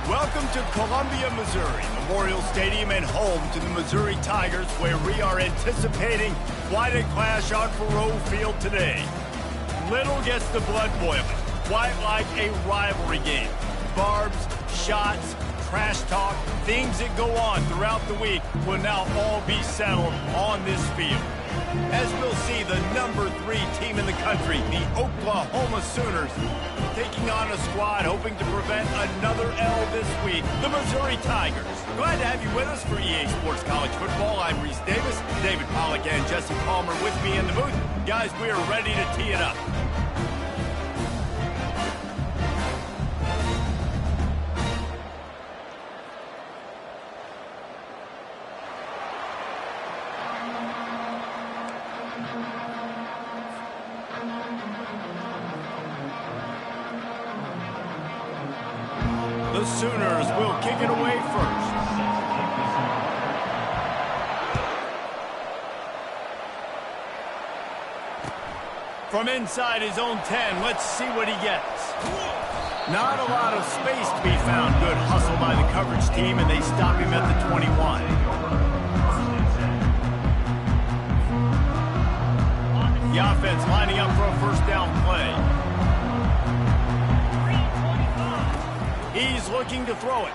Welcome to Columbia, Missouri, Memorial Stadium and home to the Missouri Tigers, where we are anticipating quite a clash on Faurot Field today. Little gets the blood boiling, quite like a rivalry game. Barbs, shots, trash talk, things that go on throughout the week will now all be settled on this field. As we'll see, the number 3 team in the country, the Oklahoma Sooners, taking on a squad hoping to prevent another L this week, the Missouri Tigers. Glad to have you with us for EA Sports College Football. I'm Reese Davis, David Pollack and Jesse Palmer with me in the booth. Guys, we are ready to tee it up. The Sooners will kick it away first. From inside his own 10, let's see what he gets. Not a lot of space to be found. Good hustle by the coverage team, and they stop him at the 21. The offense lining up for a first down play. He's looking to throw it.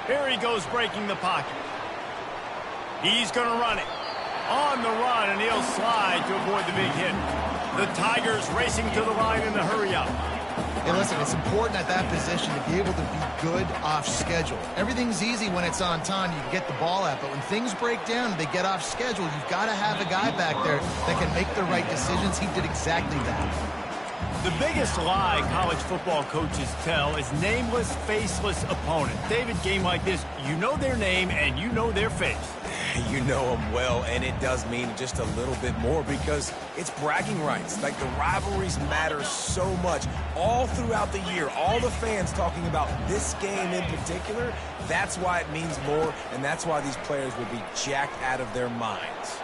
Here he goes, breaking the pocket. He's going to run it. On the run, and he'll slide to avoid the big hit. The Tigers racing to the line in the hurry-up. Hey, listen, it's important at that position to be able to be good off schedule. Everything's easy when it's on time. You can get the ball out, but when things break down and they get off schedule, you've got to have a guy back there that can make the right decisions. He did exactly that. The biggest lie college football coaches tell is nameless, faceless opponent. David, game like this, you know their name and you know their face. You know them well, and it does mean just a little bit more because it's bragging rights. Like, the rivalries matter so much all throughout the year. All the fans talking about this game in particular, that's why it means more, and that's why these players will be jacked out of their minds.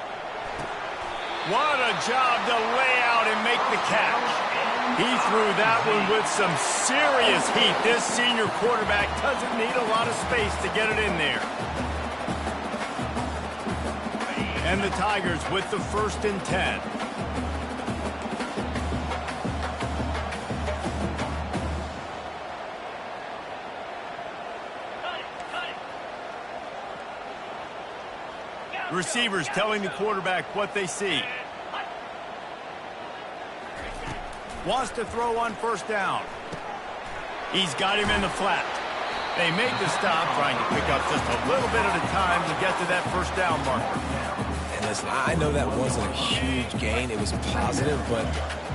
What a job to lay out and make the catch. He threw that one with some serious heat. This senior quarterback doesn't need a lot of space to get it in there. And the Tigers with the 1st and 10. Receivers telling the quarterback what they see. Wants to throw on first down. He's got him in the flat. They make the stop, trying to pick up just a little bit at a time to get to that first down marker. And listen, I know that wasn't a huge gain. It was positive, but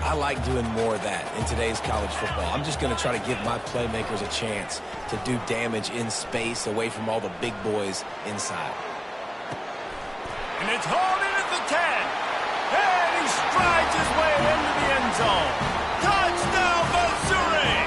I like doing more of that in today's college football. I'm just going to try to give my playmakers a chance to do damage in space away from all the big boys inside. And it's hauled in at the 10. And he strides his way into the end zone. Touchdown, Missouri!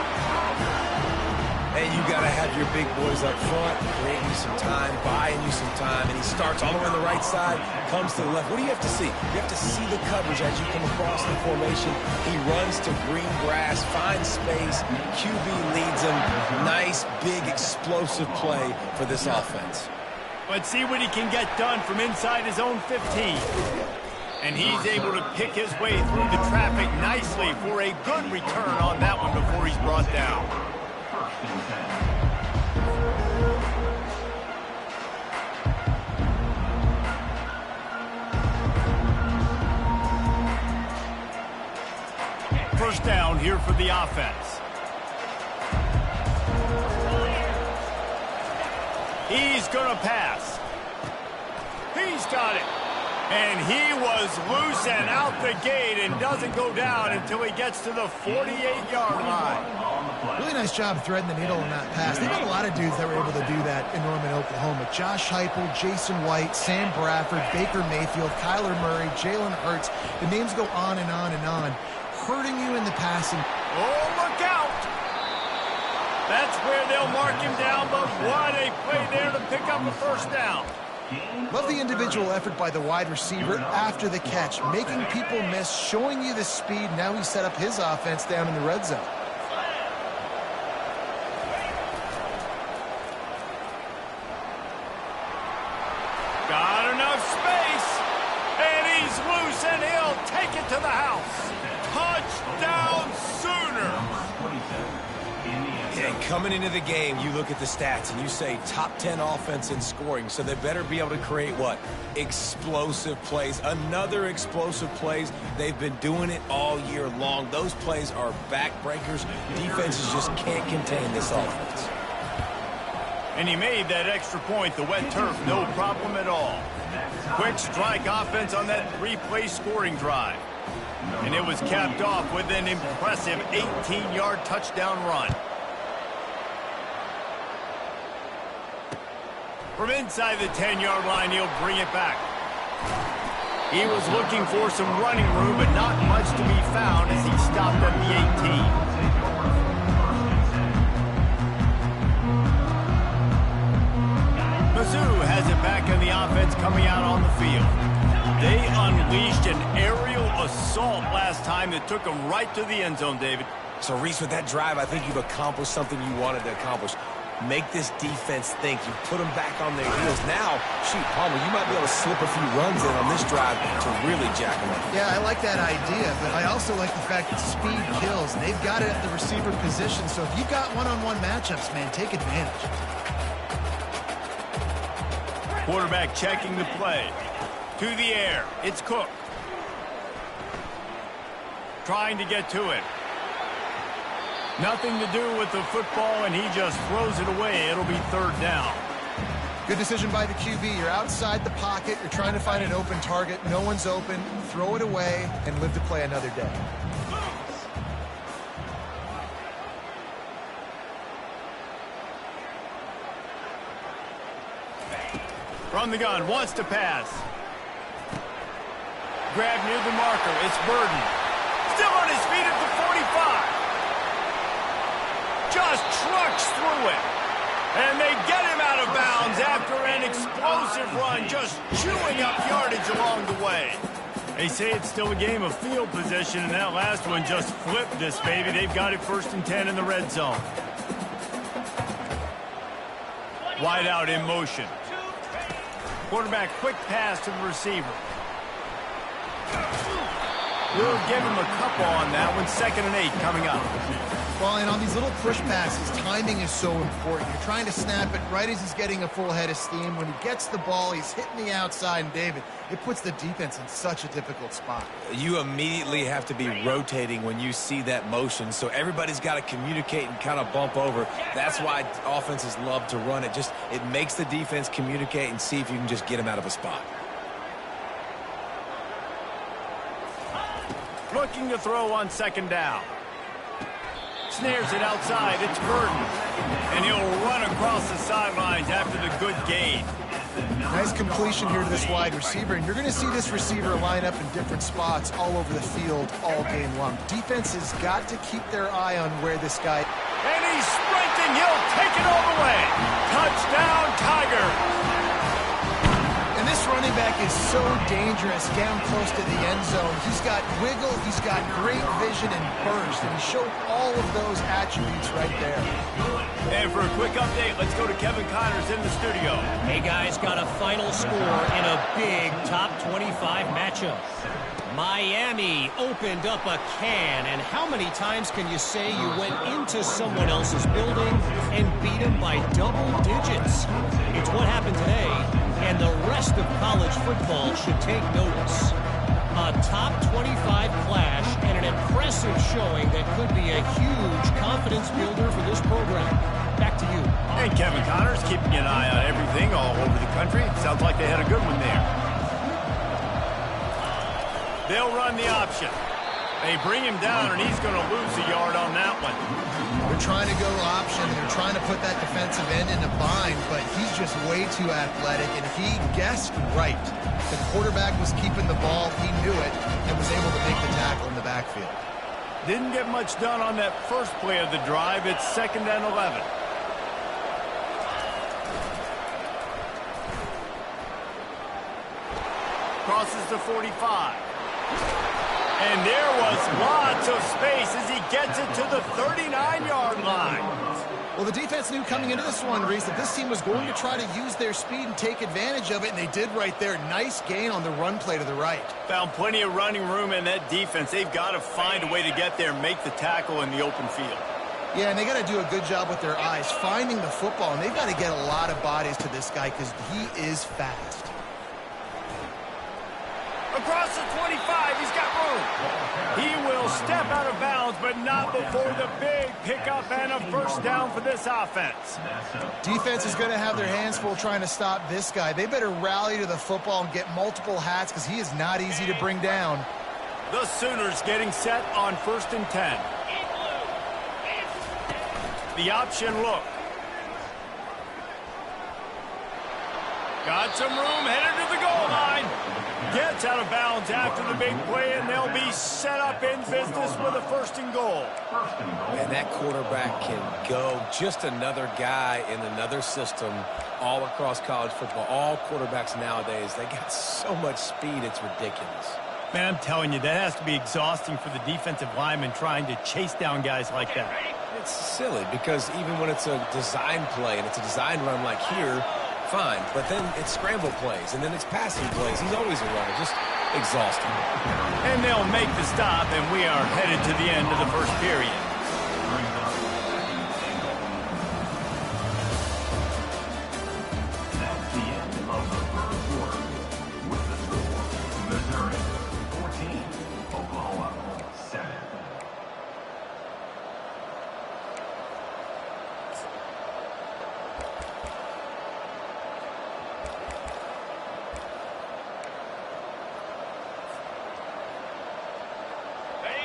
And you got to have your big boys up front, creating you some time, buying you some time, and he starts all the way on the right side, comes to the left. What do you have to see? You have to see the coverage as you come across the formation. He runs to green grass, finds space, QB leads him. Nice, big, explosive play for this offense. Let's see what he can get done from inside his own 15. And he's able to pick his way through the traffic nicely for a good return on that one before he's brought down. First down here for the offense. He's going to pass. He's got it. And he was loose and out the gate and doesn't go down until he gets to the 48-yard line. Really nice job threading the needle on that pass. They've got a lot of dudes that were able to do that in Norman, Oklahoma. Josh Heupel, Jason White, Sam Bradford, Baker Mayfield, Kyler Murray, Jalen Hurts. The names go on and on and on, hurting you in the passing. Oh, look out! That's where they'll mark him down, but what a play there to pick up a first down. Love the individual effort by the wide receiver after the catch, making people miss, showing you the speed. Now he set up his offense down in the red zone. is loose, and he'll take it to the house. Touchdown Sooner! And coming into the game, you look at the stats and you say top 10 offense in scoring, so they better be able to create what? Explosive plays. Another explosive plays. They've been doing it all year long. Those plays are backbreakers. Defenses just can't contain this offense. And he made that extra point, the wet turf, no problem at all. Quick strike offense on that three-play scoring drive. And it was capped off with an impressive 18-yard touchdown run. From inside the 10-yard line, he'll bring it back. He was looking for some running room, but not much to be found as he stopped at the 18. Mizzou has it back in the offense coming out on the field. They unleashed an aerial assault last time that took them right to the end zone, David. So, Reese, with that drive, I think you've accomplished something you wanted to accomplish. Make this defense think. You put them back on their heels. Now, shoot, Palmer, you might be able to slip a few runs in on this drive to really jack them up. Yeah, I like that idea, but I also like the fact that speed kills. They've got it at the receiver position, so if you've got one-on-one matchups, man, take advantage. Quarterback checking the play. To the air. It's Cook. Trying to get to it. Nothing to do with the football, and he just throws it away. It'll be third down. Good decision by the QB. You're outside the pocket. You're trying to find an open target. No one's open. Throw it away and live to play another day. From the gun, wants to pass. Grab near the marker. It's Burden. Still on his feet at the 45. Just trucks through it. And they get him out of bounds after an explosive run, just chewing up yardage along the way. They say it's still a game of field position, and that last one just flipped this baby. They've got it 1st and 10 in the red zone. Wide out in motion. Quarterback quick pass to the receiver. We'll give him a couple on that one. 2nd and 8 coming up. Well, and on these little push passes, timing is so important. You're trying to snap it right as he's getting a full head of steam. When he gets the ball, he's hitting the outside, and David, it puts the defense in such a difficult spot. You immediately have to be rotating when you see that motion, so everybody's got to communicate and kind of bump over. That's why offenses love to run it. It makes the defense communicate and see if you can just get them out of a spot. Looking to throw on 2nd down. Snares it outside. It's Burden. And he'll run across the sidelines after the good gain. Nice completion here to this wide receiver, and you're going to see this receiver line up in different spots all over the field all game long. Defense has got to keep their eye on where this guy... And he's sprinting. He'll take it all the way. Touchdown, Tigers. And this running back is so dangerous down close to the end zone. He's got wiggle, he's got great vision and burst, and he showed all of those attributes right there. And for a quick update, let's go to Kevin Connors in the studio. Hey, guys, got a final score in a big top 25 matchup. Miami opened up a can, and how many times can you say you went into someone else's building and beat them by double digits? It's what happened today, and the rest of college football should take notice. A top 25 clash and an impressive showing that could be a huge confidence builder for this program. Back to you. And Kevin Connors keeping an eye on everything all over the country. Sounds like they had a good one there. They'll run the option. They bring him down, and he's going to lose a yard on that one. They're trying to go option. They're trying to put that defensive end in a bind, but he's just way too athletic, and he guessed right. The quarterback was keeping the ball. He knew it and was able to make the tackle in the backfield. Didn't get much done on that first play of the drive. It's 2nd and 11. Crosses the 45. And there was lots of space as he gets it to the 39-yard line. Well, Well, the defense knew coming into this one, Reese, that this team was going to try to use their speed and take advantage of it, and they did right there. Nice gain on the run play to the right. Found plenty of running room in that defense. They've got to find a way to get there and make the tackle in the open field. Yeah, and they got to do a good job with their eyes, finding the football, and they've got to get a lot of bodies to this guy because he is fast. Across the 25, he's got room. He will step out of bounds, but not before the big pickup and a first down for this offense. Defense is going to have their hands full trying to stop this guy. They better rally to the football and get multiple hats because he is not easy to bring down. The Sooners getting set on 1st and 10. The option look. Got some room, headed to the goal line. Gets out of bounds after the big play, and they'll be set up in business with a 1st and goal. And that quarterback can go. Just another guy in another system all across college football. All quarterbacks nowadays, they got so much speed, it's ridiculous. Man, I'm telling you, that has to be exhausting for the defensive lineman trying to chase down guys like that. It's silly because even when it's a design play and it's a design run like here, fine. But then it's scramble plays and then it's passing plays. He's always a runner. Just exhausting. And they'll make the stop, and we are headed to the end of the first period.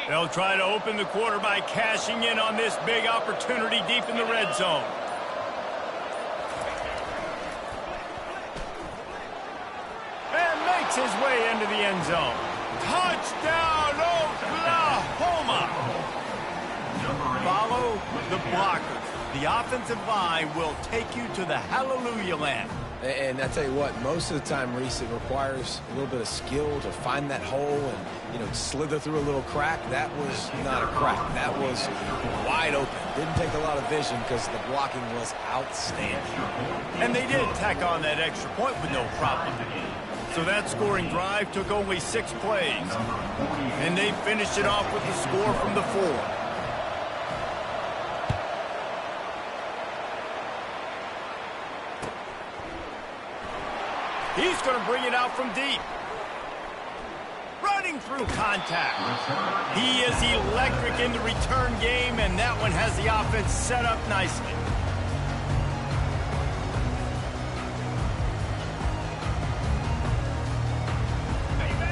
They'll try to open the quarter by cashing in on this big opportunity deep in the red zone. And makes his way into the end zone. Touchdown, Oklahoma! Follow the blockers. The offensive line will take you to the hallelujah land. And I tell you what, most of the time, Reese, it requires a little bit of skill to find that hole and, slither through a little crack. That was not a crack. That was wide open. Didn't take a lot of vision because the blocking was outstanding. And they did tack on that extra point with no problem. So that scoring drive took only 6 plays. And they finished it off with the score from the 4. He's going to bring it out from deep. Running through contact. He is electric in the return game, and that one has the offense set up nicely.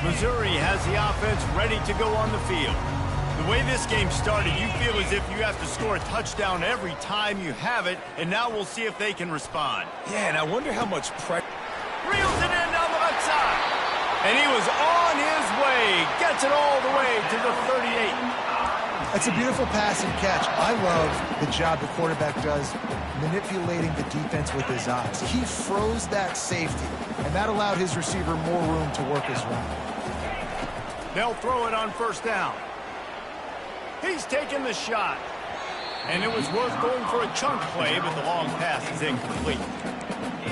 Missouri has the offense ready to go on the field. The way this game started, you feel as if you have to score a touchdown every time you have it, and now we'll see if they can respond. Yeah, and I wonder how much pressure. Reels it in down the left side. And he was on his way. Gets it all the way to the 38. That's a beautiful pass and catch. I love the job the quarterback does manipulating the defense with his eyes. He froze that safety, and that allowed his receiver more room to work his route. They'll throw it on 1st down. He's taking the shot. And it was worth going for a chunk play, but the long pass is incomplete.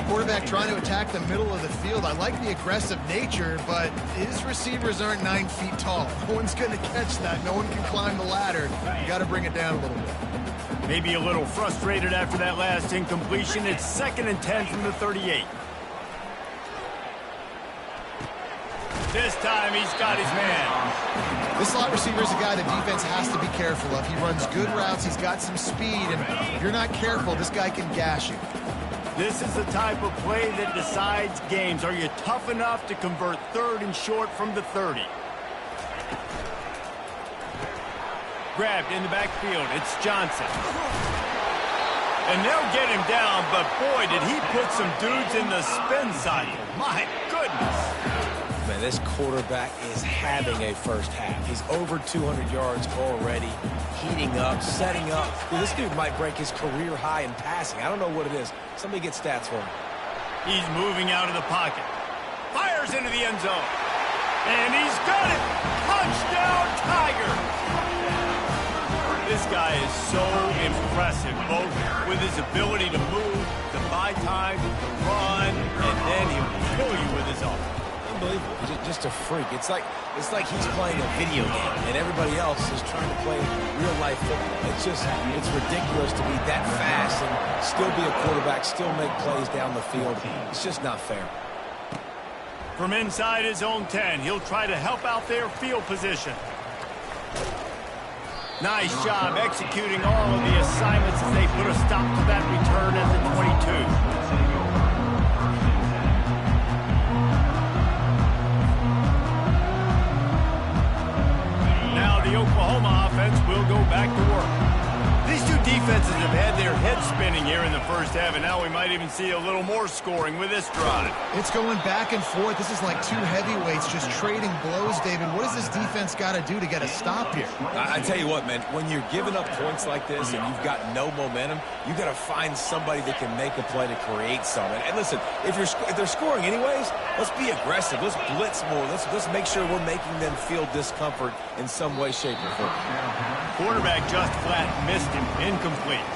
Quarterback trying to attack the middle of the field. I like the aggressive nature, but his receivers aren't 9 feet tall. No one's going to catch that. No one can climb the ladder. You got to bring it down a little bit. Maybe a little frustrated after that last incompletion. It's 2nd and 10 from the 38. This time he's got his man. This slot receiver is a guy the defense has to be careful of. He runs good routes. He's got some speed, and if you're not careful, this guy can gash you. This is the type of play that decides games. Are you tough enough to convert 3rd and short from the 30? Grabbed in the backfield. It's Johnson. And they'll get him down, but boy, did he put some dudes in the spin cycle. My goodness. Man, this quarterback is having a first half. He's over 200 yards already, heating up, setting up. Dude, this dude might break his career high in passing. I don't know what it is. Somebody get stats for him. He's moving out of the pocket. Fires into the end zone. And he's got it. Touchdown, Tiger. This guy is so impressive, both with his ability to move, to buy time, to run, and then he'll kill you with his arm. Unbelievable. Just a freak. It's like he's playing a video game, and everybody else is trying to play real-life football. It's ridiculous to be that fast and still be a quarterback, still make plays down the field. It's just not fair. From inside his own 10, he'll try to help out their field position. Nice job executing all of the assignments as they put a stop to that return at the 22. Now the Oklahoma offense will go back to work. These two defenses have had their heads spinning here in the first half, and now we might even see a little more scoring with this drive. It's going back and forth. This is like two heavyweights just trading blows, David. What does this defense got to do to get a stop here? I tell you what, man, when you're giving up points like this and you've got no momentum, you got to find somebody that can make a play to create something. And listen, if they're scoring anyways, let's be aggressive. Let's blitz more. Let's make sure we're making them feel discomfort in some way, shape, or form. Quarterback just flat missed him. Incomplete.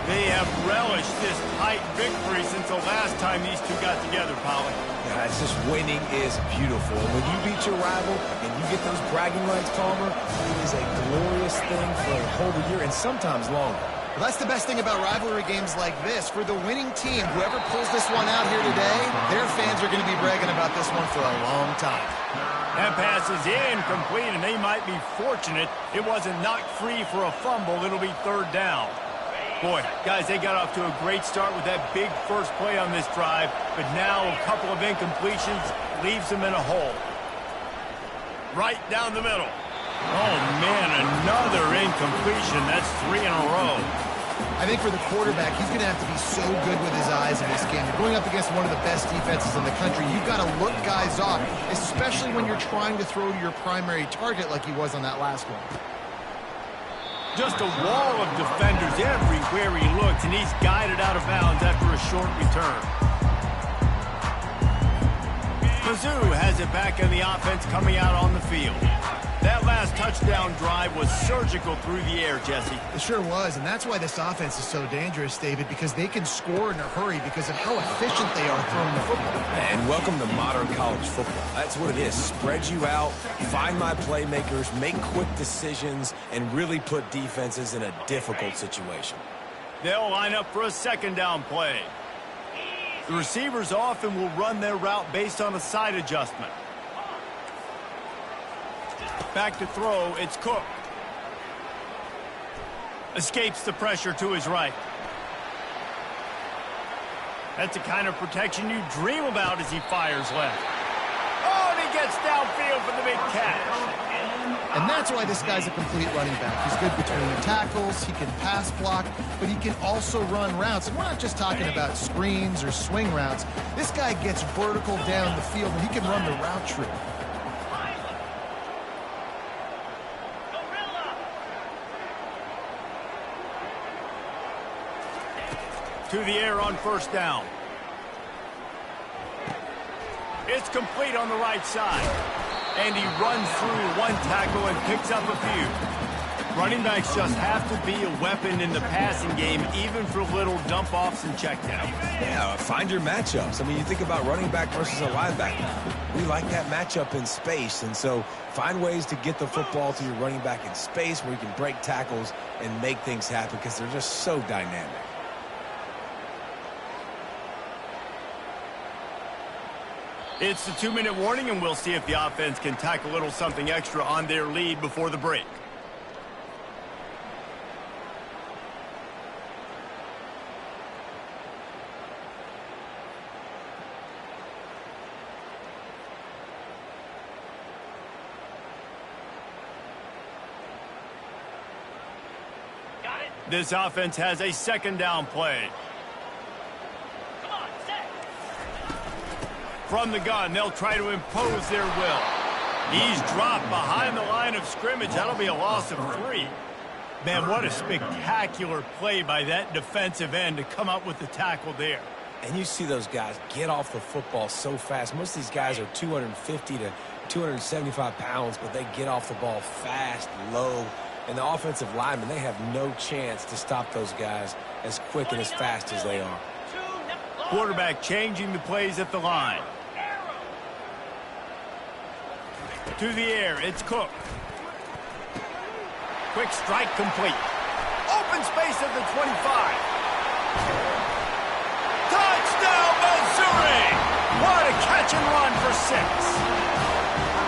They have relished this tight victory since the last time these two got together, Polly. Yeah, it's just winning is beautiful. When you beat your rival and you get those bragging rights, Palmer, it is a glorious thing for a whole year and sometimes longer. Well, that's the best thing about rivalry games like this. For the winning team, whoever pulls this one out here today, their fans are going to be bragging about this one for a long time. That pass is incomplete, and they might be fortunate it wasn't knocked free for a fumble. It'll be third down. Boy, guys, they got off to a great start with that big first play on this drive, but now a couple of incompletions leaves them in a hole. Right down the middle. Oh, man, another incompletion. That's 3 in a row. I think for the quarterback, he's going to have to be so good with his eyes in this game. You're going up against one of the best defenses in the country. You've got to look guys off, especially when you're trying to throw to your primary target like he was on that last one. Just a wall of defenders everywhere he looks, and he's guided out of bounds after a short return. Mizzou has it back in the offense coming out on the field. That last touchdown drive was surgical through the air, Jesse. It sure was, and that's why this offense is so dangerous, David, because they can score in a hurry because of how efficient they are throwing the football. And welcome to modern college football. That's what it is. Spread you out, find my playmakers, make quick decisions, and really put defenses in a difficult situation. They'll line up for a second down play. The receivers often will run their route based on a side adjustment. Back to throw, it's Cook. Escapes the pressure to his right. That's the kind of protection you dream about as he fires left. Oh, and he gets downfield for the big catch. And that's why this guy's a complete running back. He's good between the tackles, he can pass block, but he can also run routes. And we're not just talking about screens or swing routes. This guy gets vertical down the field, and he can run the route tree. To the air on first down. It's complete on the right side. And he runs through one tackle and picks up a few. Running backs just have to be a weapon in the passing game, even for little dump-offs and checkdowns. Yeah, find your matchups. I mean, you think about running back versus a linebacker. We like that matchup in space, and so find ways to get the football to your running back in space where you can break tackles and make things happen because they're just so dynamic. It's the 2-minute warning, and we'll see if the offense can tack a little something extra on their lead before the break. This offense has a second down play. From the gun, they'll try to impose their will. He's dropped behind the line of scrimmage. That'll be a loss of 3. Man, what a spectacular play by that defensive end to come up with the tackle there. And you see those guys get off the football so fast. Most of these guys are 250 to 275 pounds, but they get off the ball fast, low, And the offensive linemen, they have no chance to stop those guys as quick and as fast as they are. Quarterback changing the plays at the line. To the air, it's Cook. Quick strike complete. Open space at the 25. Touchdown, Missouri! What a catch and run for 6.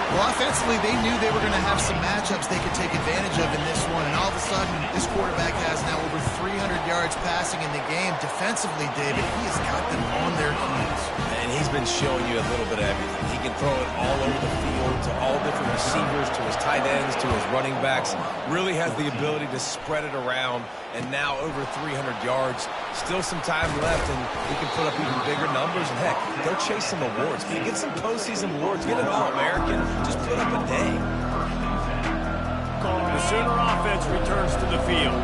Well, offensively, they knew they were going to have some matchups they could take advantage of in this one, and all of a sudden, this quarterback has now over 300 yards passing in the game. Defensively, David, he has got them on their heels. And he's been showing you a little bit of everything. He can throw it all over the field to all different receivers, to his tight ends, to his running backs. Really has the ability to spread it around, and now over 300 yards. Still some time left, and he can put up even bigger numbers. And heck, go chase some awards. Get some postseason awards. Get an All-American. Just put up a day. The Sooner offense returns to the field.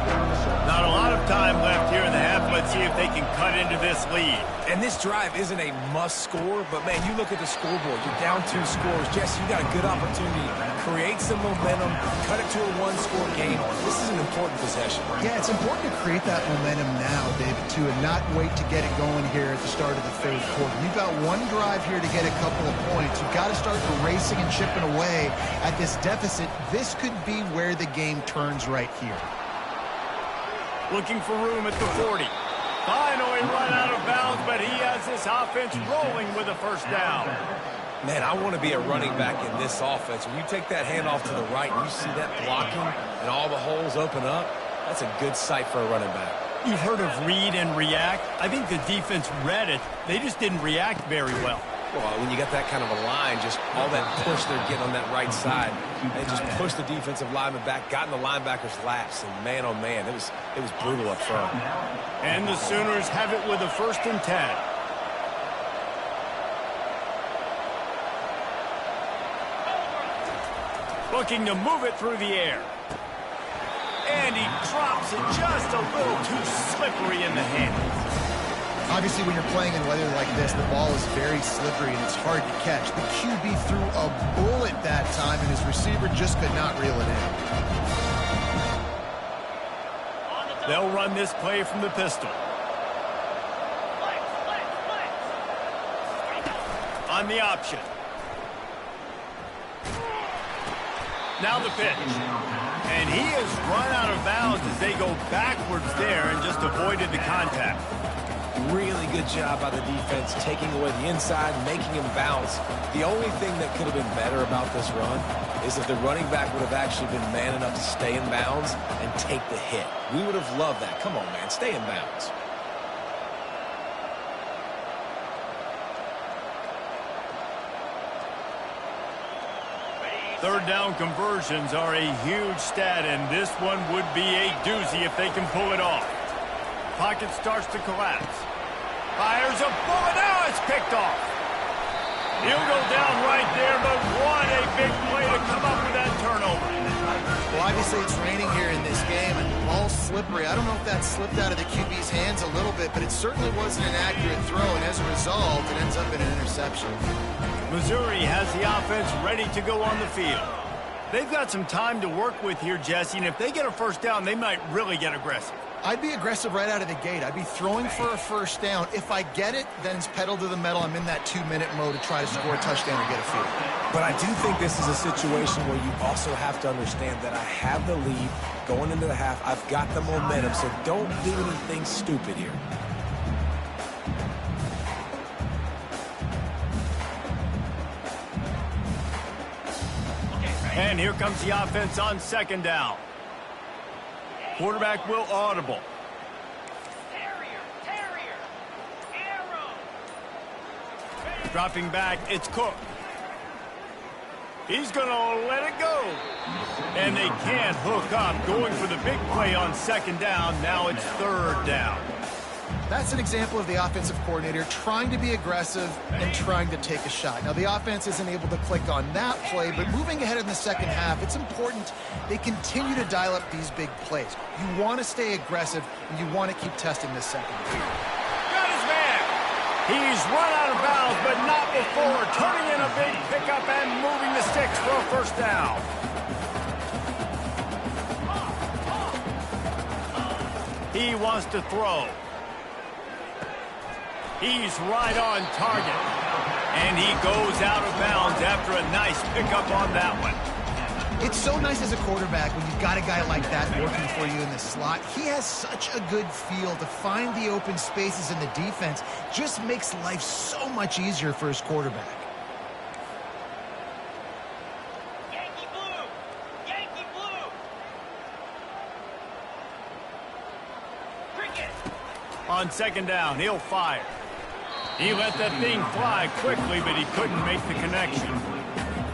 Not a lot of time left here in the half. Let's see if they can cut into this lead. And this drive isn't a must score, but man, you look at the scoreboard. You're down 2 scores. Jesse, you got a good opportunity. Create some momentum. Cut it to a 1-score game. This is an important possession. Yeah, it's important to create that momentum now, David, too, and not wait to get it going here at the start of the third quarter. You've got one drive here to get a couple of points. You've got to start racing and chipping away at this deficit. This could be where the game turns right here. Looking for room at the 40. Finally run out of bounds, but he has this offense rolling with a first down. Man, I want to be a running back in this offense. When you take that handoff to the right and you see that blocking and all the holes open up, that's a good sight for a running back. You've heard of read and react. I think the defense read it. They just didn't react very well. Well, when you got that kind of a line, just all that push they're getting on that right side, they just pushed the defensive lineman back, got in the linebacker's laps, and man, oh man, it was brutal up front. And the Sooners have it with a 1st and 10. Looking to move it through the air. And he drops it just a little too slippery in the hands. Obviously, when you're playing in weather like this, the ball is very slippery and it's hard to catch. The QB threw a bullet that time, and his receiver just could not reel it in. They'll run this play from the pistol. On the option. Now the pitch. And he has run out of bounds as they go backwards there and just avoided the contact. Really good job by the defense, taking away the inside, making him bounce. The only thing that could have been better about this run is if the running back would have actually been man enough to stay in bounds and take the hit. We would have loved that. Come on, man, stay in bounds. Third down conversions are a huge stat, and this one would be a doozy if they can pull it off. Pocket starts to collapse. Fires a bullet. Now it's picked off. He'll go down right there, but what a big play to come up with that turnover. Well, obviously it's raining here in this game, and the ball's slippery. I don't know if that slipped out of the QB's hands a little bit, but it certainly wasn't an accurate throw, and as a result, it ends up in an interception. Missouri has the offense ready to go on the field. They've got some time to work with here, Jesse, and if they get a first down, they might really get aggressive. I'd be aggressive right out of the gate. I'd be throwing for a first down. If I get it, then it's pedal to the metal. I'm in that 2-minute mode to try to score a touchdown or get a field. But I do think this is a situation where you also have to understand that I have the lead going into the half. I've got the momentum, so don't do anything stupid here. And here comes the offense on 2nd down. Quarterback will audible. Dropping back, it's Cook. He's going to let it go. And they can't hook up. Going for the big play on 2nd down. Now it's 3rd down. That's an example of the offensive coordinator trying to be aggressive and trying to take a shot. Now, the offense isn't able to click on that play, but moving ahead in the second half, it's important they continue to dial up these big plays. You want to stay aggressive, and you want to keep testing this secondary. Got his man. He's run out of bounds, but not before turning in a big pickup and moving the sticks for a first down. He wants to throw. He's right on target. And he goes out of bounds after a nice pickup on that one. It's so nice as a quarterback when you've got a guy like that working for you in the slot. He has such a good feel to find the open spaces in the defense. Just makes life so much easier for his quarterback. Yankee blue! Yankee blue! Cricket! On second down, he'll fire. He let that thing fly quickly, but he couldn't make the connection.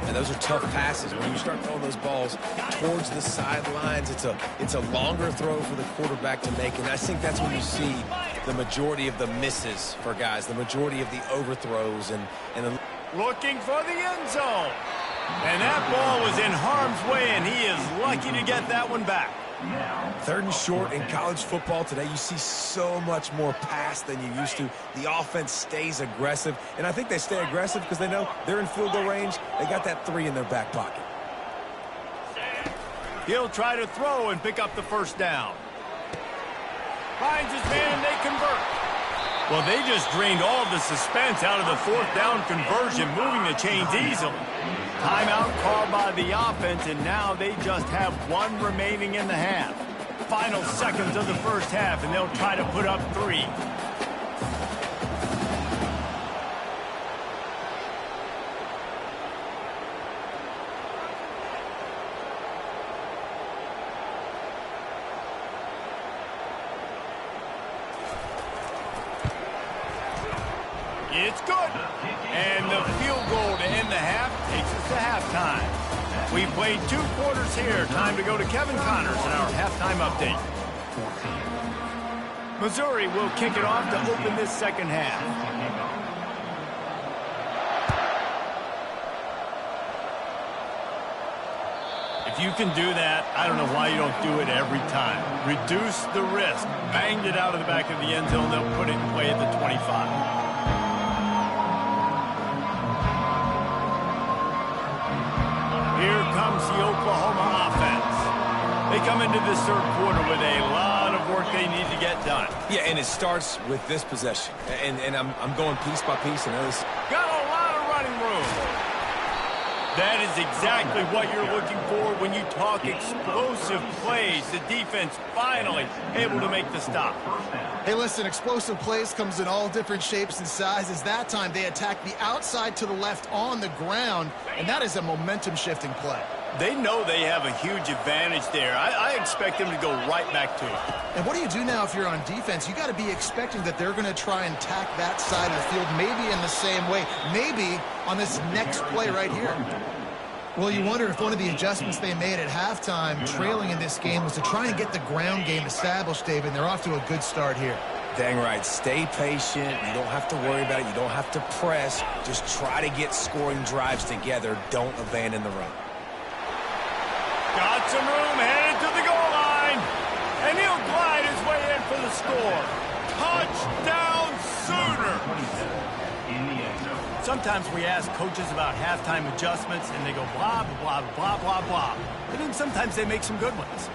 And those are tough passes. When you start throwing those balls towards the sidelines, it's a longer throw for the quarterback to make. And I think that's when you see the majority of the misses for guys, the majority of the overthrows. And Looking for the end zone. And that ball was in harm's way, and he is lucky to get that one back. third and short in college football today, you see so much more pass than you used to. The offense stays aggressive, and I think they stay aggressive because they know they're in field goal range. They got that 3 in their back pocket. He'll try to throw and pick up the first down. Finds his man, and they convert. Well, they just drained all of the suspense out of the fourth down conversion, moving the chains easily. Timeout called by the offense, and now they just have 1 remaining in the half. Final seconds of the first half, and they'll try to put up 3. It's good. And the field goal to end the half takes us to halftime. We played 2 quarters here. Time to go to Kevin Connors in our halftime update. Missouri will kick it off to open this second half. If you can do that, I don't know why you don't do it every time. Reduce the risk. Banged it out of the back of the end zone. They'll put it in play at the 25. Here comes the Oklahoma offense. They come into this third quarter with a lot of work they need to get done. Yeah, and it starts with this possession. And I'm going piece by piece. And this got a lot of running room. That is exactly what you're looking for when you talk explosive plays. The defense finally able to make the stop. Hey, listen, explosive plays comes in all different shapes and sizes. That time they attack the outside to the left on the ground, and that is a momentum-shifting play. They know they have a huge advantage there. I expect them to go right back to it. And what do you do now if you're on defense? You got to be expecting that they're going to try and tack that side of the field, maybe in the same way, maybe on this next play right here. Well, you wonder if one of the adjustments they made at halftime, trailing in this game, was to try and get the ground game established, David. They're off to a good start here. Dang right. Stay patient. You don't have to worry about it. You don't have to press. Just try to get scoring drives together. Don't abandon the run. Got some room, headed to the goal line. And he'll glide his way in for the score. Touchdown Sooner. Sometimes we ask coaches about halftime adjustments, and they go blah, blah, blah, blah, blah. And then sometimes they make some good ones.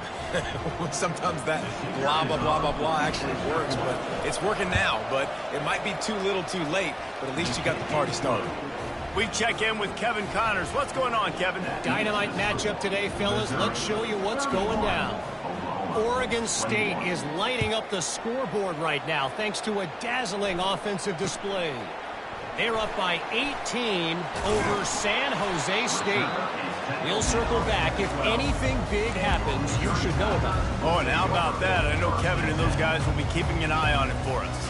Sometimes that blah, blah, blah, blah, blah actually works, but it's working now. But it might be too little too late, but at least you got the party started. We check in with Kevin Connors. What's going on, Kevin? Dynamite matchup today, fellas. Let's show you what's going down. Oregon State is lighting up the scoreboard right now thanks to a dazzling offensive display. They're up by 18 over San Jose State. We'll circle back. If anything big happens, you should know about it. Oh, and how about that? I know Kevin and those guys will be keeping an eye on it for us.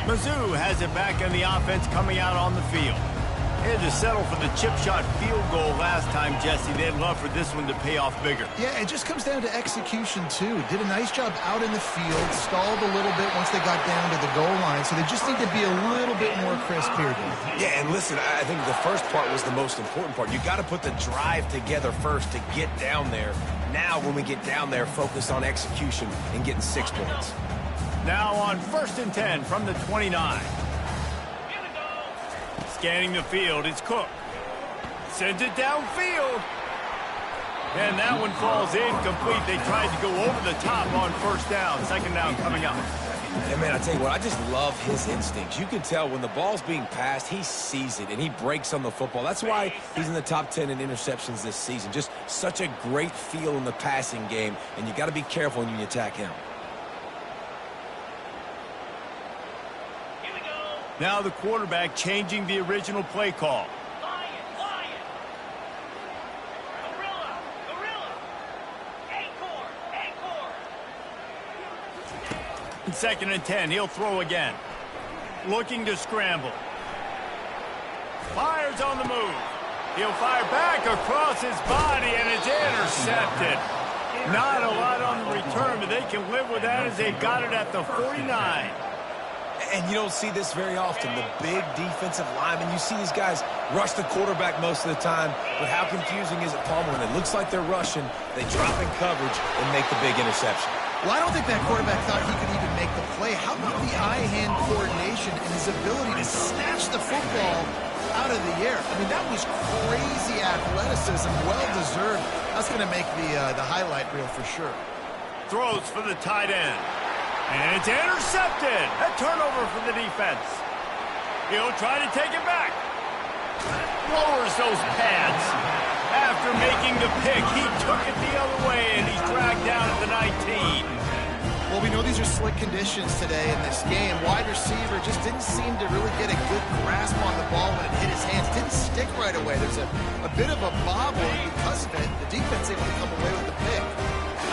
Mizzou has it back in the offense coming out on the field. They had to settle for the chip shot field goal last time, Jesse. They'd love for this one to pay off bigger. Yeah, it just comes down to execution, too. Did a nice job out in the field, stalled a little bit once they got down to the goal line, so they just need to be a little bit more crisp here, Dave. Yeah, and listen, I think the first part was the most important part. You got to put the drive together first to get down there. Now, when we get down there, focus on execution and getting 6 points. Now on 1st and 10 from the 29. Scanning the field, it's Cook. Sends it downfield. And that one falls incomplete. They tried to go over the top on first down. Second down coming up. And man, I tell you what, I just love his instincts. You can tell when the ball's being passed, he sees it, and he breaks on the football. That's why he's in the top 10 in interceptions this season. Just such a great feel in the passing game, and you got to be careful when you attack him. Here we go. Now the quarterback changing the original play call. Lion, lion. Gorilla, gorilla. Acorn, acorn. Second and 10, he'll throw again. Looking to scramble. Fires on the move. He'll fire back across his body, and it's intercepted. Not a lot on the return, but they can live with that as they've got it at the 49. And you don't see this very often. The big defensive linemen, you see these guys rush the quarterback most of the time, but how confusing is it, Palmer? When it looks like they're rushing, they drop in coverage and make the big interception. Well, I don't think that quarterback thought he could even make the play. How about the eye-hand coordination and his ability to snatch the football out of the air? I mean, that was crazy athleticism, well-deserved. That's going to make the highlight reel for sure. Throws for the tight end. And it's intercepted. A turnover for the defense. He'll try to take it back. Lowers those pads. After making the pick, he took it the other way, and he's dragged down at the 19. Well, we know these are slick conditions today in this game. Wide receiver just didn't seem to really get a good grasp on the ball when it hit his hands. Didn't stick right away. There's a bit of a bobble, and because of it, the defense able to come away with the pick.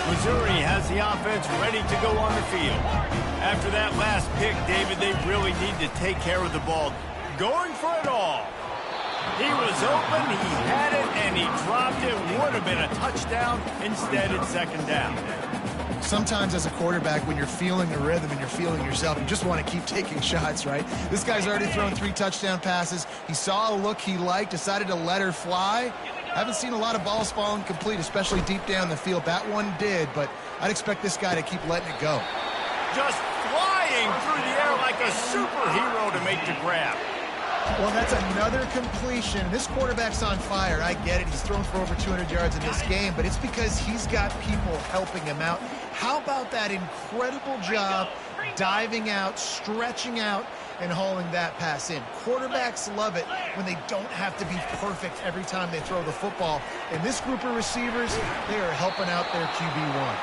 Missouri has the offense ready to go on the field. After that last pick, David, they really need to take care of the ball. Going for it all. He was open, he had it, and he dropped it. Would have been a touchdown. Instead, it's second down. Sometimes as a quarterback, when you're feeling the rhythm and you're feeling yourself, you just want to keep taking shots, right? This guy's already thrown 3 touchdown passes. He saw a look he liked, decided to let her fly. Haven't seen a lot of balls falling complete, especially deep down the field. That one did, but I'd expect this guy to keep letting it go. Just flying through the air like a superhero to make the grab. Well, that's another completion. This quarterback's on fire. I get it. He's thrown for over 200 yards in this game, but it's because he's got people helping him out. How about that incredible job diving out, stretching out, and hauling that pass in? Quarterbacks love it when they don't have to be perfect every time they throw the football. And this group of receivers, they are helping out their QB1.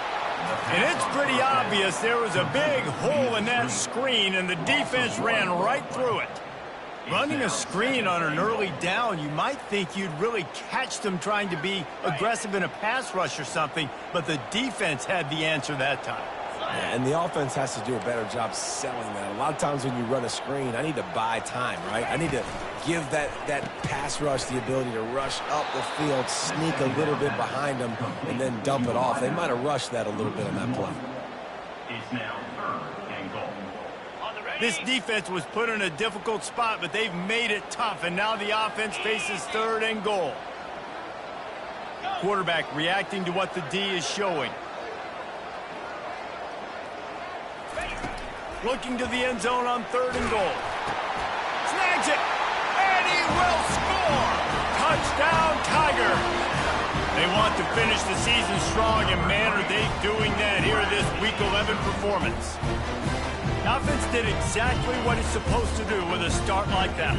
And it's pretty obvious there was a big hole in that screen, and the defense ran right through it. Running a screen on an early down, you might think you'd really catch them trying to be aggressive in a pass rush or something, but the defense had the answer that time. Yeah, and the offense has to do a better job selling that. A lot of times when you run a screen, I need to buy time, right? I need to give that pass rush the ability to rush up the field, sneak a little bit behind them, and then dump it off. They might have rushed that a little bit on that play. It's now third and goal. On the ready. This defense was put in a difficult spot, but they've made it tough, and now the offense faces third and goal. Quarterback reacting to what the D is showing. Looking to the end zone on third and goal. Snags it, and he will score! Touchdown, Tigers! They want to finish the season strong, and man, are they doing that here in this Week 11 performance. The offense did exactly what it's supposed to do with a start like that.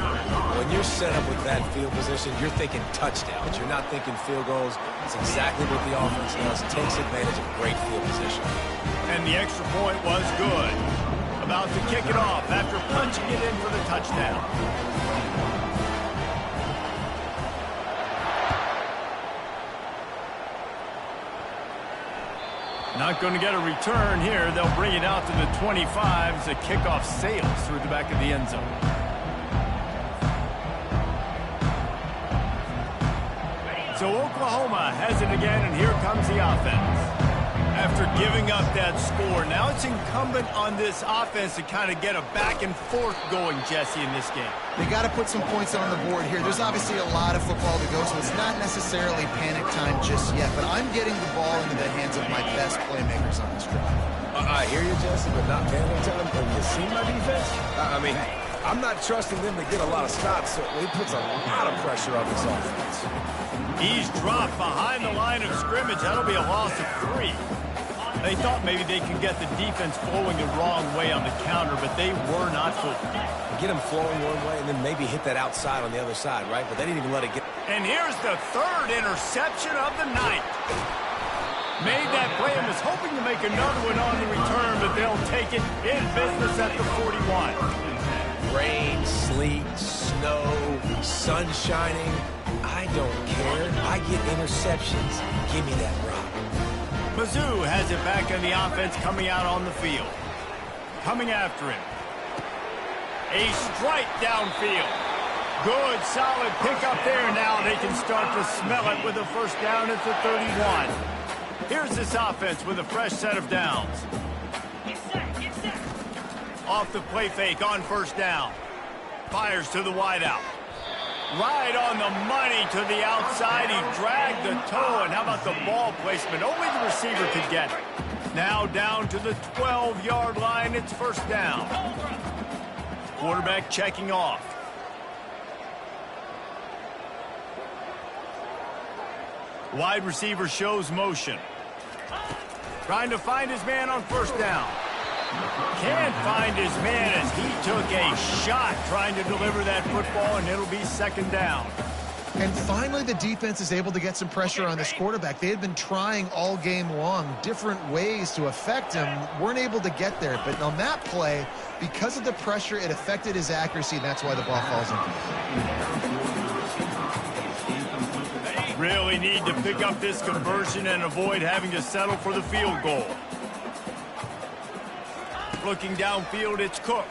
When you're set up with that field position, you're thinking touchdowns. You're not thinking field goals. It's exactly what the offense does. Takes advantage of great field position. And the extra point was good. About to kick it off after punching it in for the touchdown. Not going to get a return here. They'll bring it out to the 25 as the kickoff sails through the back of the end zone. So Oklahoma has it again, and here comes the offense. After giving up that score, now it's incumbent on this offense to kind of get a back and forth going, Jesse, in this game. They got to put some points on the board here. There's obviously a lot of football to go, so it's not necessarily panic time just yet, but I'm getting the ball into the hands of my best playmakers on this drive. I hear you, Jesse, but not panic time. Have you seen my defense? I mean, I'm not trusting them to get a lot of stops, so he puts a lot of pressure on this offense. He's dropped behind the line of scrimmage. That'll be a loss of 3. They thought maybe they could get the defense flowing the wrong way on the counter, but they were not fooled. Get them flowing one way and then maybe hit that outside on the other side, right? But they didn't even let it get... And here's the 3rd interception of the night. Made that play and was hoping to make another one on the return, but they'll take it in business at the 41. Rain, sleet, snow, sun shining. I don't care. I get interceptions. Give me that rock. Mizzou has it back on the offense coming out on the field. Coming after him. A strike downfield. Good, solid pickup there. Now they can start to smell it with a first down at the 31. Here's this offense with a fresh set of downs. Off the play fake on first down. Fires to the wideout. Right on the money to the outside. He dragged the toe, and how about the ball placement? Only the receiver could get it. Now down to the 12-yard line. It's first down. Quarterback checking off. Wide receiver shows motion. Trying to find his man on first down. Can't find his man as he took a shot trying to deliver that football, and it'll be second down. And finally, the defense is able to get some pressure on this quarterback. They had been trying all game long different ways to affect him. Weren't able to get there. But on that play, because of the pressure, it affected his accuracy, and that's why the ball falls incomplete. Really need to pick up this conversion and avoid having to settle for the field goal. Looking downfield, it's Cook.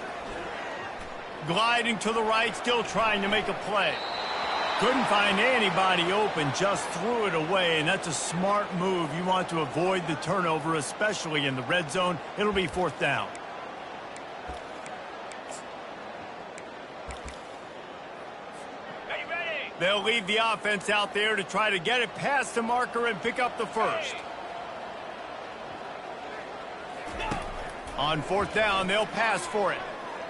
Gliding to the right, still trying to make a play. Couldn't find anybody open, just threw it away, and that's a smart move. You want to avoid the turnover, especially in the red zone. It'll be fourth down. They'll leave the offense out there to try to get it past the marker and pick up the first. On fourth down, they'll pass for it.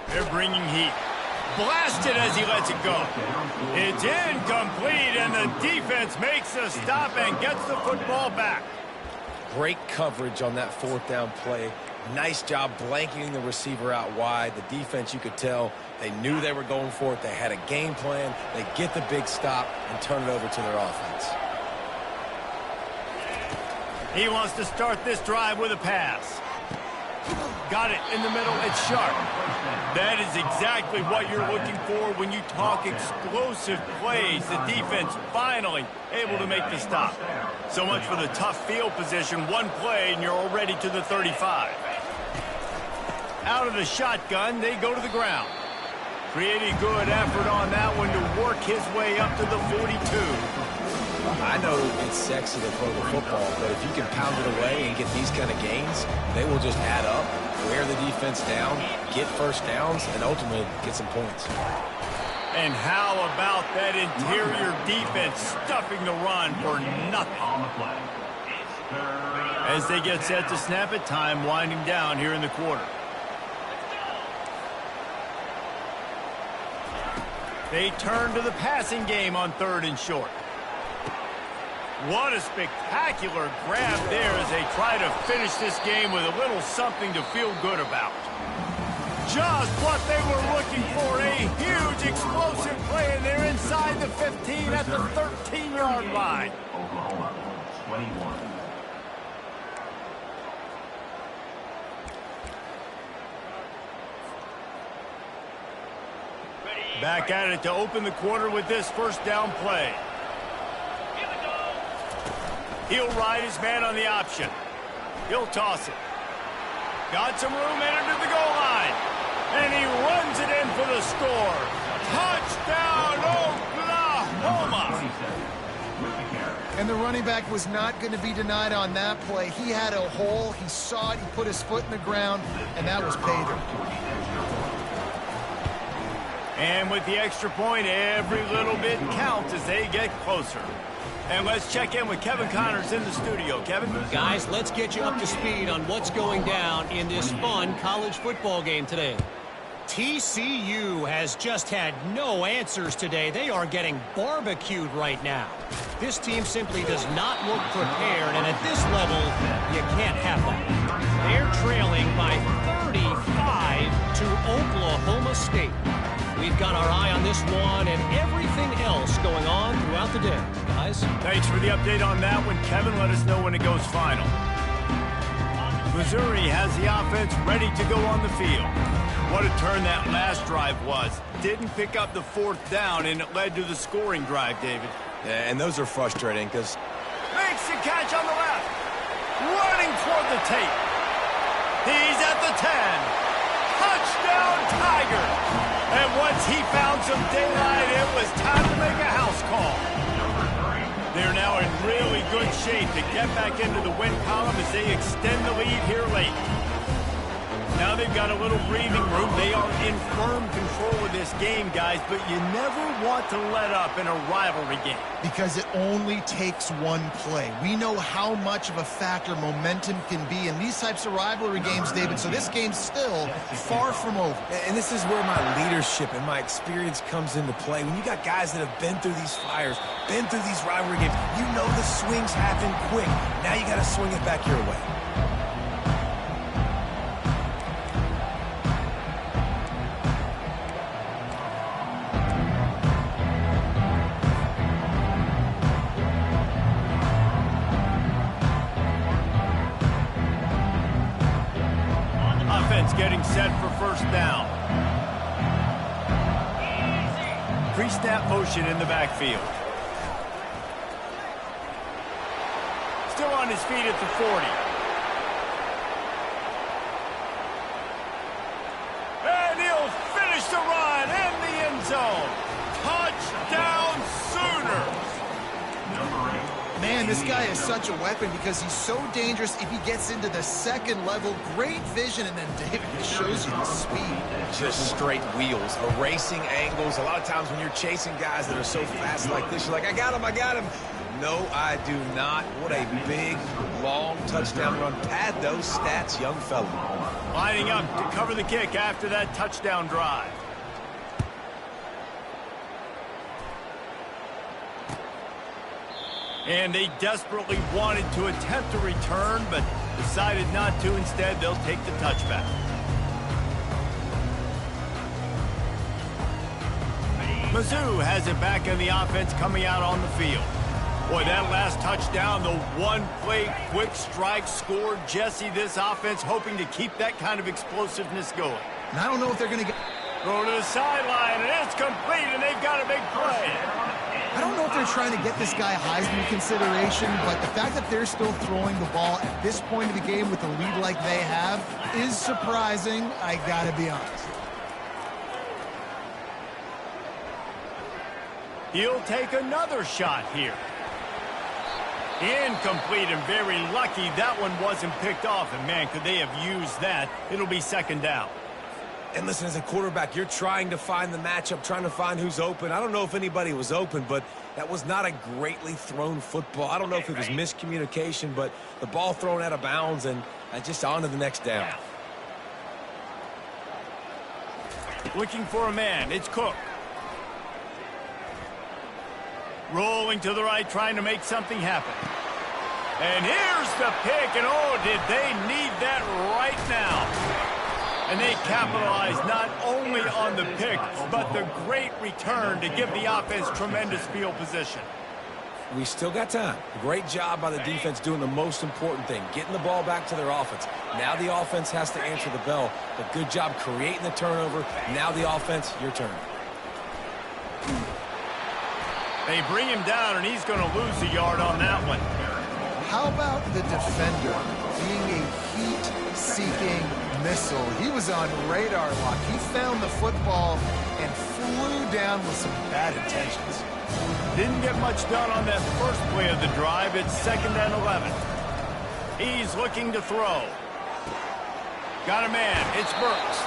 They're bringing heat. Blasted as he lets it go. It's incomplete, and the defense makes a stop and gets the football back. Great coverage on that fourth down play. Nice job blanketing the receiver out wide. The defense, you could tell, they knew they were going for it. They had a game plan. They get the big stop and turn it over to their offense. He wants to start this drive with a pass. Got it in the middle. It's sharp. That is exactly what you're looking for when you talk explosive plays. The defense finally able to make the stop. So much for the tough field position. One play and you're already to the 35. Out of the shotgun, they go to the ground. Pretty good effort on that one to work his way up to the 42. I know it's sexy to throw the football, but if you can pound it away and get these kind of gains, they will just add up, wear the defense down, get first downs, and ultimately get some points. And how about that interior defense stuffing the run for nothing? As they get set to snap it, time winding down here in the quarter. They turn to the passing game on third and short. What a spectacular grab there as they try to finish this game with a little something to feel good about. Just what they were looking for, a huge explosive play, and they're inside the 15 at the 13-yard line. Oklahoma, 21. Back at it to open the quarter with this first down play. He'll ride his man on the option. He'll toss it. Got some room entered to the goal line. And he runs it in for the score. Touchdown, Oklahoma! And the running back was not going to be denied on that play. He had a hole. He saw it. He put his foot in the ground, and that was pay dirt. And with the extra point, every little bit counts as they get closer. And let's check in with Kevin Connors in the studio. Kevin? Guys, let's get you up to speed on what's going down in this fun college football game today. TCU has just had no answers today. They are getting barbecued right now. This team simply does not look prepared, and at this level, you can't have that. They're trailing by 35 to Oklahoma State. We've got our eye on this one and everything else going on throughout the day. Guys? Thanks for the update on that one, Kevin. Let us know when it goes final. Missouri has the offense ready to go on the field. What a turn that last drive was. Didn't pick up the 4th down, and it led to the scoring drive, David. Yeah, and those are frustrating because... Makes the catch on the left. Running toward the tape. He's at the 10. Touchdown, Tiger. And once he found some daylight, it was time to make a house call. They're now in really good shape to get back into the win column as they extend the lead here late. Now they've got a little breathing room. They are in firm control of this game, guys, but you never want to let up in a rivalry game. Because it only takes one play. We know how much of a factor momentum can be in these types of rivalry games, David, so this game's still far from over. And this is where my leadership and my experience comes into play. When you got guys that have been through these fires, been through these rivalry games, you know the swings happen quick. Now you got to swing it back your way. Getting set for first down. Pre-snap motion in the backfield. Still on his feet at the 40. And he'll finish the run in the end zone. Touchdown Sooners. Man, this guy is such a weapon because he's so dangerous if he gets into the second level. Great vision, and then David just shows you the speed. Just straight wheels, erasing angles. A lot of times when you're chasing guys that are so fast like this, you're like, I got him, I got him. No, I do not. What a big, long touchdown run. Pad those stats, young fella. Lining up to cover the kick after that touchdown drive. And they desperately wanted to attempt a return, but decided not to. Instead, they'll take the touchback. Mizzou has it back in the offense coming out on the field. Boy, that last touchdown, the one-play quick strike scored. Jesse, this offense hoping to keep that kind of explosiveness going. And I don't know if they're going to get... Throw to the sideline, and it's complete, and they've got a big play. I don't know if they're trying to get this guy Heisman consideration, but the fact that they're still throwing the ball at this point of the game with a lead like they have is surprising, I gotta be honest. He'll take another shot here. Incomplete, and very lucky that one wasn't picked off. And man, could they have used that. It'll be second down. And listen, as a quarterback, you're trying to find the matchup, trying to find who's open. I don't know if anybody was open, but that was not a greatly thrown football. I don't know if it was miscommunication, but the ball thrown out of bounds and just on to the next down. Looking for a man. It's Cook. Rolling to the right, trying to make something happen. And here's the pick, and oh, did they need that right now. And they capitalized not only on the pick, but the great return to give the offense tremendous field position. We still got time. Great job by the defense doing the most important thing, getting the ball back to their offense. Now the offense has to answer the bell, but good job creating the turnover. Now the offense, your turn. They bring him down, and he's going to lose a yard on that one. How about the defender being a heat-seeking missile? He was on radar lock. He found the football and flew down with some bad intentions. Didn't get much done on that first play of the drive. It's 2nd and 11. He's looking to throw. Got a man. It's Burks.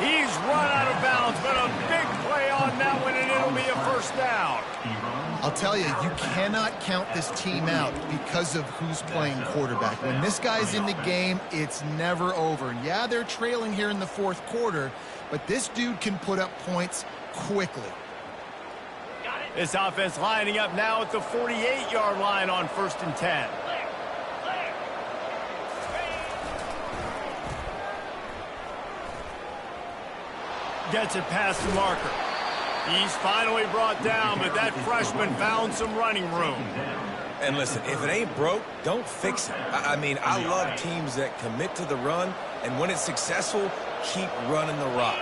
He's run out of bounds, but a big play on that one, and it'll be a first down. I'll tell you, you cannot count this team out because of who's playing quarterback. When this guy's in the game, it's never over. And yeah, they're trailing here in the fourth quarter, but this dude can put up points quickly. This offense lining up now at the 48-yard line on 1st and 10. Gets it past the marker. He's finally brought down, but that freshman found some running room. And listen, if it ain't broke, don't fix it. I mean, I love teams that commit to the run, and when it's successful, keep running the rock.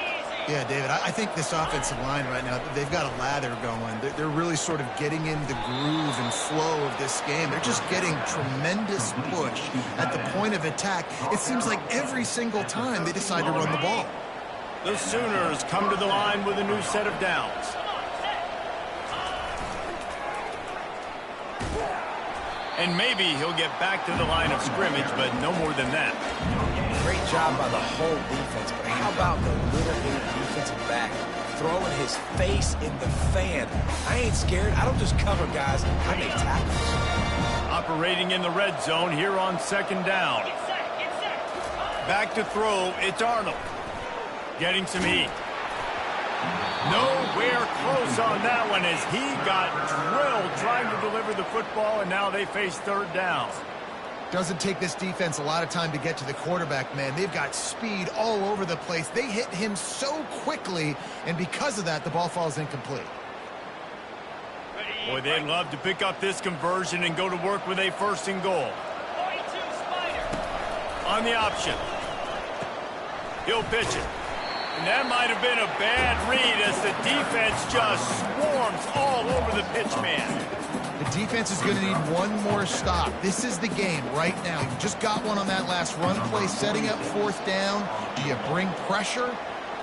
Yeah, David, I think this offensive line right now, they've got a lather going. They're really sort of getting in the groove and flow of this game. They're just getting tremendous push at the point of attack. It seems like every single time they decide to run the ball. The Sooners come to the line with a new set of downs. And maybe he'll get back to the line of scrimmage, but no more than that. Great job by the whole defense, but how about the little bitty defensive back throwing his face in the fan? I ain't scared. I don't just cover guys. I make tackles. Operating in the red zone here on 2nd down. Back to throw, it's Arnold. Getting some heat. Nowhere close on that one as he got drilled trying to deliver the football, and now they face 3rd down. Doesn't take this defense a lot of time to get to the quarterback, man. They've got speed all over the place. They hit him so quickly, and because of that, the ball falls incomplete. Boy, they'd love to pick up this conversion and go to work with a 1st and goal. On the option. He'll pitch it. And that might have been a bad read as the defense just swarms all over the pitch man. The defense is going to need one more stop. This is the game right now. You just got one on that last run play, setting up 4th down. Do you bring pressure?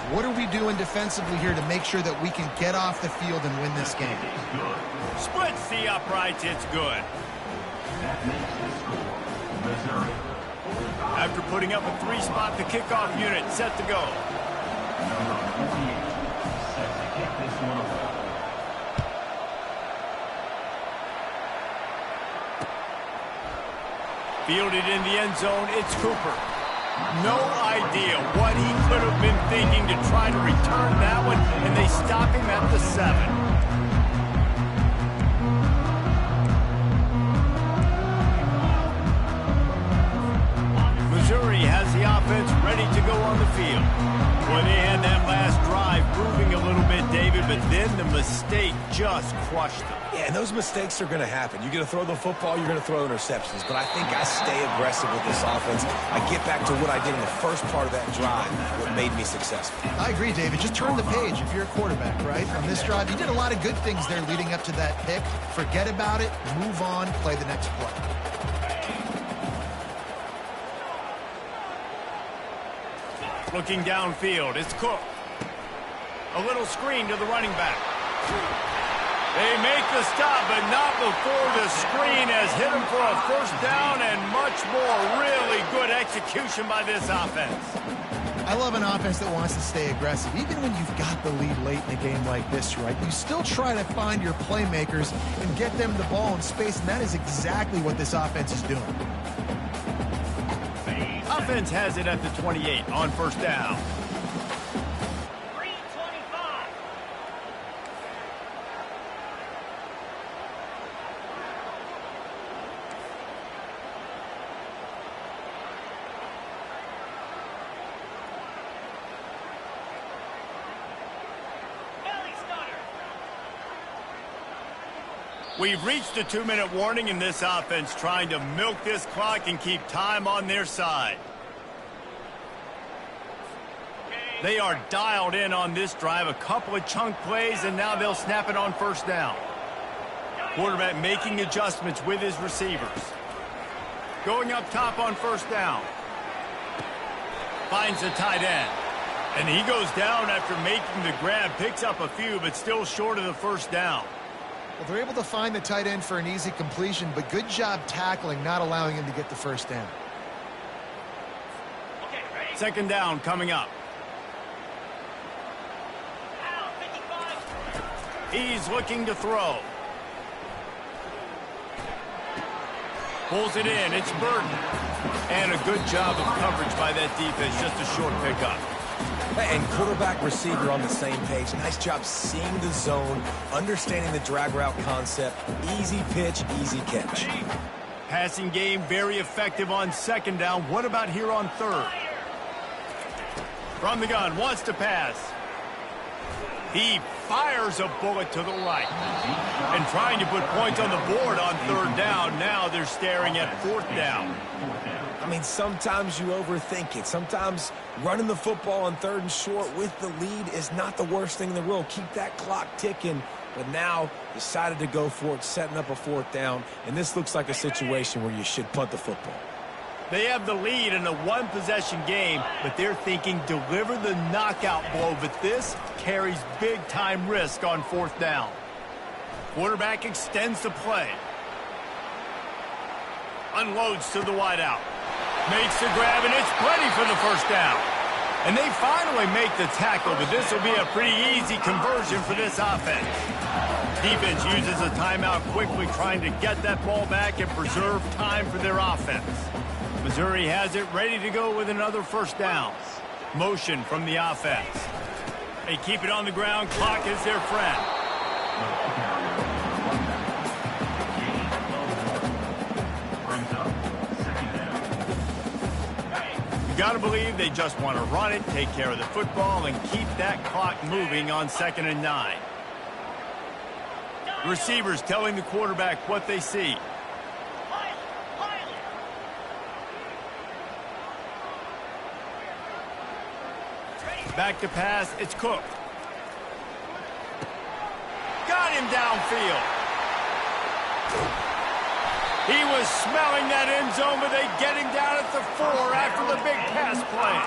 What are we doing defensively here to make sure that we can get off the field and win this game? Splits the uprights, it's good. After putting up a 3-spot, the kickoff unit set to go. Fielded in the end zone, it's Cooper. No idea what he could have been thinking to try to return that one, and they stop him at the 7. Missouri has the offense ready to go on the field. Well, they had that last drive moving a little bit, David, but then the mistake just crushed them. Yeah, and those mistakes are going to happen. You're going to throw the football, you're going to throw interceptions. But I think I stay aggressive with this offense. I get back to what I did in the first part of that drive, what made me successful. I agree, David. Just turn the page if you're a quarterback, right? On this drive, you did a lot of good things there leading up to that pick. Forget about it, move on, play the next play. Looking downfield, it's Cook. A little screen to the running back. They make the stop, but not before the screen has hit him for a 1st down and much more. Really good execution by this offense. I love an offense that wants to stay aggressive. Even when you've got the lead late in a game like this, right, you still try to find your playmakers and get them the ball in space, and that is exactly what this offense is doing. Offense has it at the 28 on 1st down. We've reached the 2-minute warning in this offense, trying to milk this clock and keep time on their side. They are dialed in on this drive, a couple of chunk plays, and now they'll snap it on 1st down. Quarterback making adjustments with his receivers. Going up top on 1st down. Finds the tight end. And he goes down after making the grab, picks up a few, but still short of the 1st down. Well, they're able to find the tight end for an easy completion, but good job tackling, not allowing him to get the 1st down. 2nd down coming up. He's looking to throw. Pulls it in. It's Burton. And a good job of coverage by that defense. Just a short pickup. And quarterback, receiver on the same page. Nice job seeing the zone, understanding the drag route concept. Easy pitch, easy catch. Passing game very effective on second down. What about here on third? From the gun, wants to pass. He fires a bullet to the right. And trying to put points on the board on third down. Now they're staring at fourth down. I mean, sometimes you overthink it. Sometimes running the football on third and short with the lead is not the worst thing in the world. Keep that clock ticking. But now decided to go for it, setting up a fourth down. And this looks like a situation where you should punt the football. They have the lead in a one-possession game, but they're thinking deliver the knockout blow. But this carries big-time risk on fourth down. Quarterback extends the play. Unloads to the wideout. Makes the grab, and it's plenty for the first down. And they finally make the tackle, but this will be a pretty easy conversion for this offense. Defense uses a timeout quickly, trying to get that ball back and preserve time for their offense. Missouri has it ready to go with another first down. Motion from the offense. They keep it on the ground. Clock is their friend. You got to believe they just want to run it, take care of the football, and keep that clock moving on 2nd and 9. Receivers telling the quarterback what they see. Back to pass, it's Cook. Got him downfield. He was smelling that end zone, but they get him down at the 4 after the big pass play.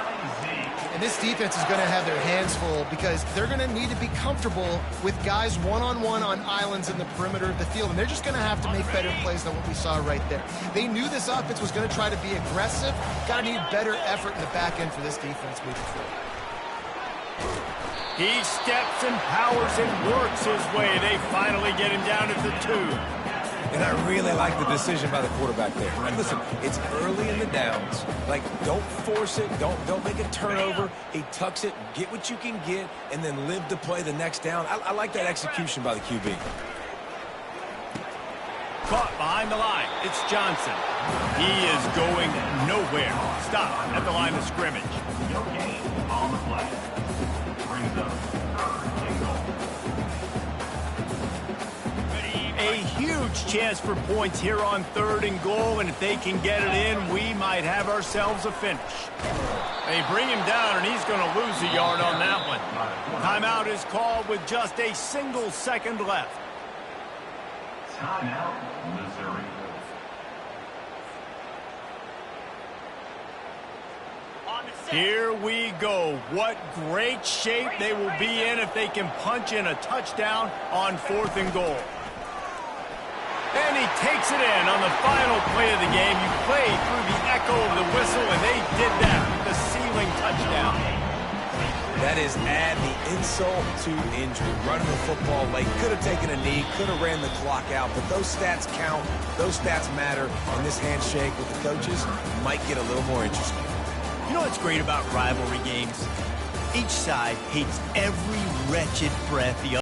And this defense is going to have their hands full because they're going to need to be comfortable with guys one-on-one on islands in the perimeter of the field, and they're just going to have to make better plays than what we saw right there. They knew this offense was going to try to be aggressive. Got to need better effort in the back end for this defense moving forward. He steps and powers and works his way. They finally get him down at the 2. And I really like the decision by the quarterback there. Like, listen, it's early in the downs. Like, don't force it. Don't make a turnover. He tucks it, get what you can get, and then live to play the next down. I like that execution by the QB. Caught behind the line. It's Johnson. He is going nowhere. Stop at the line of scrimmage. No gain on the play. Brings up 3rd and goal. A huge chance for points here on 3rd and goal, and if they can get it in, we might have ourselves a finish. They bring him down, and he's going to lose a yard on that one. Timeout is called with just a single second left. Timeout, Missouri. Here we go. What great shape they will be in if they can punch in a touchdown on 4th and goal. And he takes it in on the final play of the game. You play through the echo of the whistle, and they did that with the ceiling touchdown. That is add the insult to injury. Running the football late, could have taken a knee, could have ran the clock out, but those stats count, those stats matter, and this handshake with the coaches might get a little more interesting. You know what's great about rivalry games? Each side hates every wretched breath the other.